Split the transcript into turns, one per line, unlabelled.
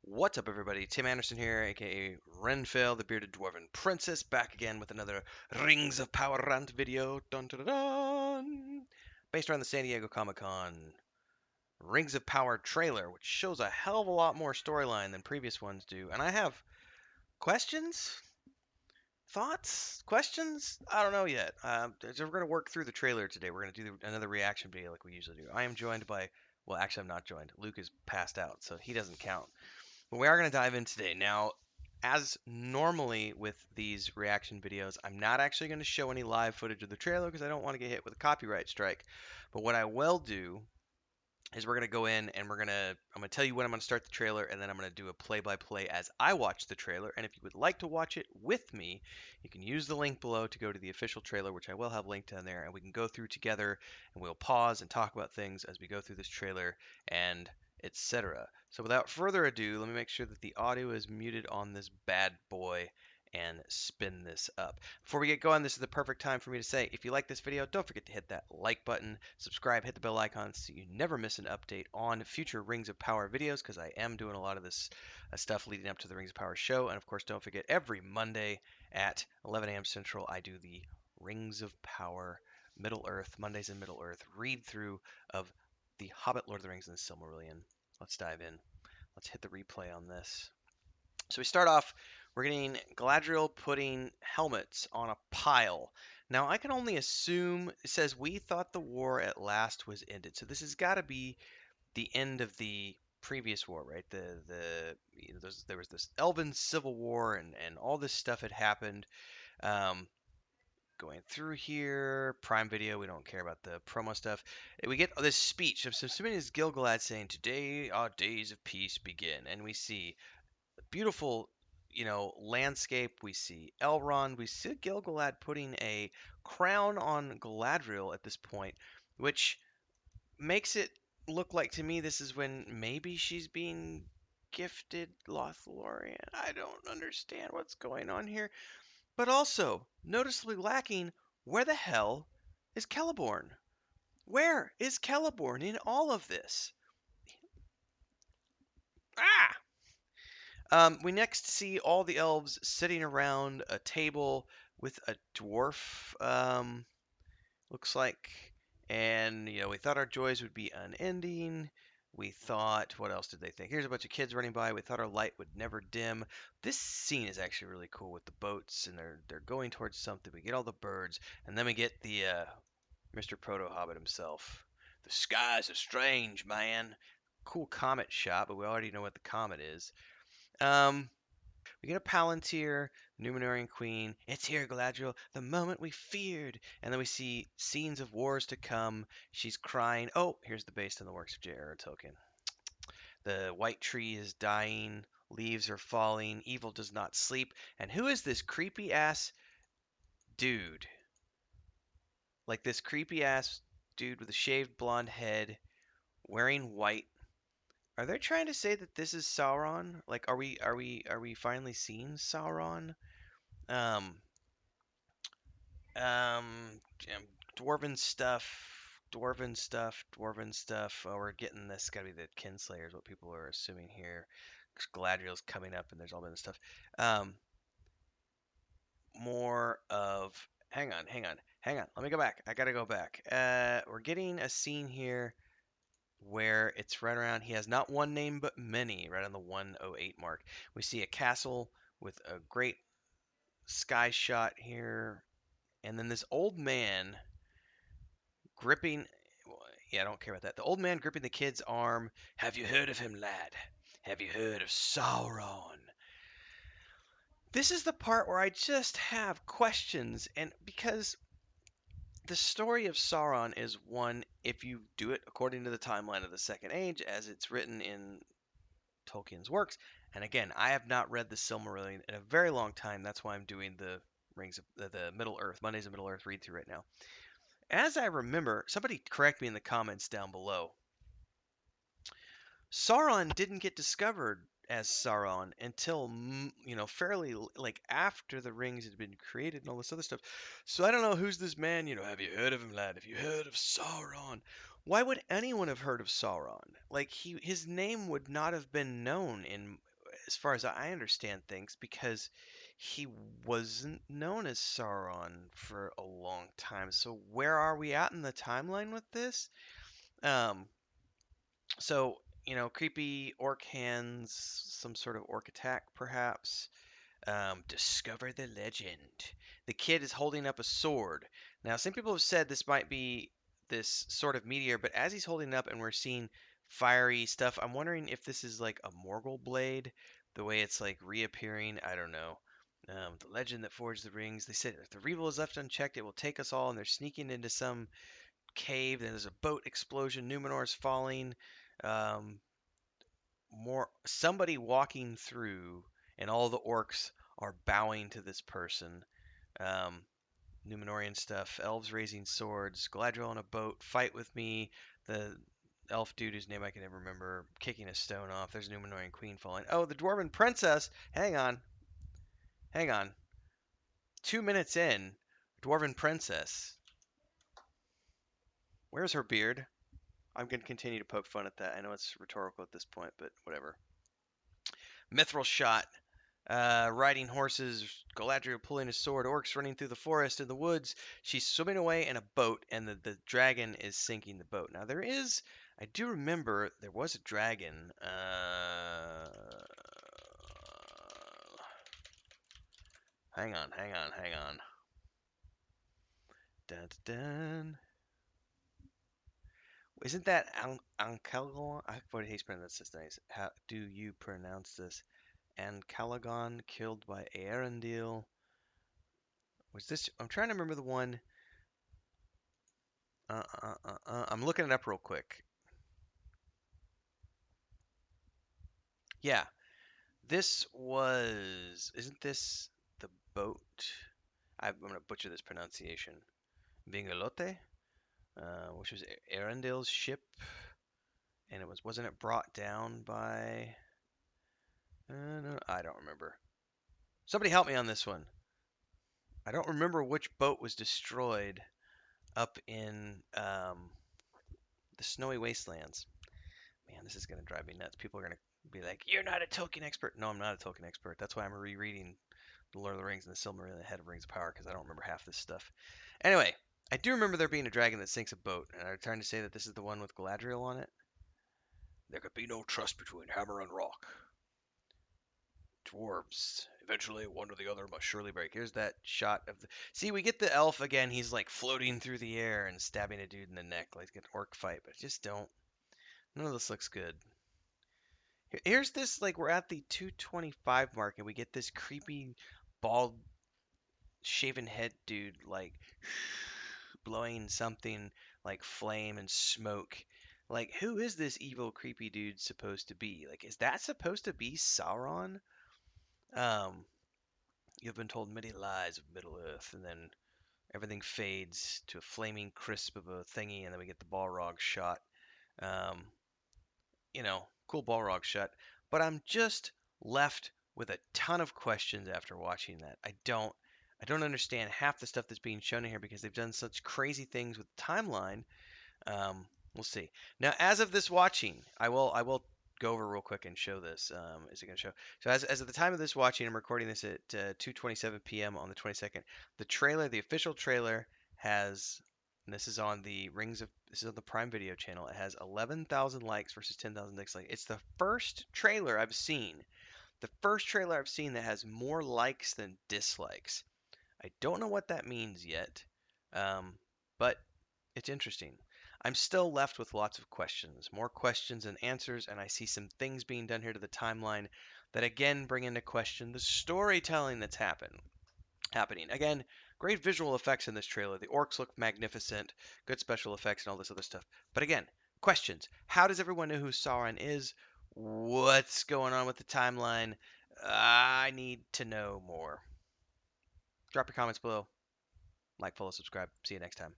What's up, everybody? Tim Anderson here, aka Renfail, the bearded dwarven princess, back again with another Rings of Power rant video. Dun, dun, dun, dun. Based around the San Diego Comic Con Rings of Power trailer, which shows a hell of a lot more storyline than previous ones do. And I have questions, thoughts, questions. I don't know yet. So we're gonna work through the trailer today. We're gonna do another reaction video like we usually do. I am joined by, well, actually, I'm not joined. Luke is passed out, so he doesn't count. But we are going to dive in today. Now, as normally with these reaction videos, I'm not actually going to show any live footage of the trailer because I don't want to get hit with a copyright strike. But what I will do is we're going to go in and I'm going to tell you when I'm going to start the trailer, and then I'm going to do a play-by-play as I watch the trailer. And if you would like to watch it with me, you can use the link below to go to the official trailer, which I will have linked down there, and we can go through together, and we'll pause and talk about things as we go through this trailer and etc. So without further ado, let me make sure that the audio is muted on this bad boy and spin this up. Before we get going, this is the perfect time for me to say, if you like this video, don't forget to hit that like button, subscribe, hit the bell icon so you never miss an update on future Rings of Power videos, because I am doing a lot of this stuff leading up to the Rings of Power show. And of course, don't forget, every Monday at 11 a.m. Central, I do the Rings of Power Middle-earth, Mondays in Middle-earth, read through of The Hobbit, Lord of the Rings, and the Silmarillion. Let's dive in. Let's hit the replay on this. So we start off, we're getting Galadriel putting helmets on a pile. Now I can only assume, it says we thought the war at last was ended. So this has got to be the end of the previous war, right? There was this Elven civil war, and all this stuff had happened. Um, Going through here, Prime Video, we don't care about the promo stuff. We get this speech. I'm assuming it's Gil-galad saying, "Today our days of peace begin," and we see beautiful, landscape. We see Elrond. We see Gil-galad putting a crown on Galadriel at this point, which makes it look like, to me, this is when maybe she's being gifted Lothlorien. I don't understand what's going on here. But also, noticeably lacking, where the hell is Celeborn? Where is Celeborn in all of this? Ah! We next see all the elves sitting around a table with a dwarf, looks like. And, we thought our joys would be unending. We thought, what else did they think? Here's a bunch of kids running by. We thought our light would never dim. This scene is actually really cool with the boats, and they're going towards something. We get all the birds, and then we get the Mr. Proto Hobbit himself. The skies are strange, man. Cool comet shot, but we already know what the comet is. We get a Palantir, Númenórean Queen. It's here, Galadriel, the moment we feared. And then we see scenes of wars to come. She's crying. Oh, here's the based on the works of J.R.R. Tolkien. The white tree is dying. Leaves are falling. Evil does not sleep. And who is this creepy ass dude? Like this creepy ass dude with a shaved blonde head, wearing white. Are they trying to say that this is Sauron? Like, are we finally seeing Sauron? Um, um, dwarven stuff, dwarven stuff, dwarven stuff. Oh, we're getting this. Gotta be the Kinslayers. What people are assuming here. 'Cause Galadriel's coming up, and there's all this stuff. Um, More of. Hang on, hang on, hang on. Let me go back. I gotta go back. We're getting a scene here where it's right around. He has not one name but many. Right on the 108 mark. We see a castle with a great sky shot here. And then this old man gripping. Yeah, I don't care about that. The old man gripping the kid's arm. Have you heard of him, lad? Have you heard of Sauron? This is the part where I just have questions, and because the story of Sauron is one, if you do it according to the timeline of the Second Age, as it's written in Tolkien's works. And again, I have not read the Silmarillion in a very long time. That's why I'm doing the Rings of the Middle Earth, Mondays of Middle Earth read through right now. As I remember, somebody correct me in the comments down below. Sauron didn't get discovered as Sauron until fairly like after the rings had been created and all this other stuff. So I don't know who's this man. Have you heard of him, lad? Have you heard of Sauron? Why would anyone have heard of Sauron? Like his name would not have been known in as far as I understand things, because he wasn't known as Sauron for a long time. So where are we at in the timeline with this? Um, so creepy orc hands, some sort of orc attack, perhaps. Discover the legend. The kid is holding up a sword. Now, some people have said this might be this sort of meteor, but as he's holding it up and we're seeing fiery stuff, I'm wondering if this is like a Morgul blade, the way it's like reappearing. I don't know. The legend that forged the rings. They said if the reveal is left unchecked, it will take us all, and they're sneaking into some cave. Then there's a boat explosion. Numenor's falling. Um, more somebody walking through, and all the orcs are bowing to this person. Um, Numenorian stuff, elves raising swords, Galadriel on a boat, fight with me. The elf dude whose name I can never remember, kicking a stone off. There's a Numenorian queen falling. Oh, the Dwarven princess. Hang on, hang on. 2 minutes in, Dwarven princess. Where's her beard? I'm gonna continue to poke fun at that. I know it's rhetorical at this point, but whatever. Mithril shot. Riding horses, Galadriel pulling a sword, orcs running through the forest and the woods. She's swimming away in a boat, and the dragon is sinking the boat. Now, I do remember there was a dragon. Hang on, hang on, hang on. Dun, dun, dun. Isn't that Ancalagon? I forget how you pronounce this nice. How do you pronounce this? Ancalagon killed by Eärendil. Was this? I'm trying to remember the one. I'm looking it up real quick. Yeah, this was. Isn't this the boat? I'm gonna butcher this pronunciation. Vingelote, which was Arundel's ship, and wasn't it brought down by? No, I don't remember. Somebody help me on this one. I don't remember which boat was destroyed up in the snowy wastelands. Man, this is gonna drive me nuts. People are gonna be like, "You're not a Tolkien expert." No, I'm not a Tolkien expert. That's why I'm rereading The Lord of the Rings and the Silmarillion and the Head of Rings of Power, because I don't remember half this stuff. Anyway, I do remember there being a dragon that sinks a boat, and I'm trying to say that this is the one with Galadriel on it. There could be no trust between hammer and rock. Dwarves. Eventually, one or the other must surely break. Here's that shot of the. See, we get the elf again. He's like floating through the air and stabbing a dude in the neck, like an orc fight. But I just don't. None of this looks good. Here's this, like, we're at the 225 mark, and we get this creepy, bald, shaven head dude, like, blowing something like flame and smoke. Like, who is this evil, creepy dude supposed to be? Like, is that supposed to be Sauron? Um, you've been told many lies of Middle Earth, and then everything fades to a flaming crisp of a thingy, and then we get the Balrog shot. Um, cool Balrog shot. But I'm just left with a ton of questions after watching that. I don't understand half the stuff that's being shown in here because they've done such crazy things with the timeline. We'll see. Now, as of this watching, I will go over real quick and show this. Is it going to show? So as of the time of this watching, I'm recording this at 2:27 p.m. on the 22nd. The official trailer has, and this is on the this is on the Prime Video channel. It has 11,000 likes versus 10,000 dislikes. It's the first trailer I've seen. The first trailer I've seen that has more likes than dislikes. I don't know what that means yet, but it's interesting. I'm still left with lots of questions, more questions than answers, and I see some things being done here to the timeline that again bring into question the storytelling that's happening. Again, great visual effects in this trailer. The orcs look magnificent, good special effects, and all this other stuff. But again, questions. How does everyone know who Sauron is? What's going on with the timeline? I need to know more. Drop your comments below. Like, follow, subscribe. See you next time.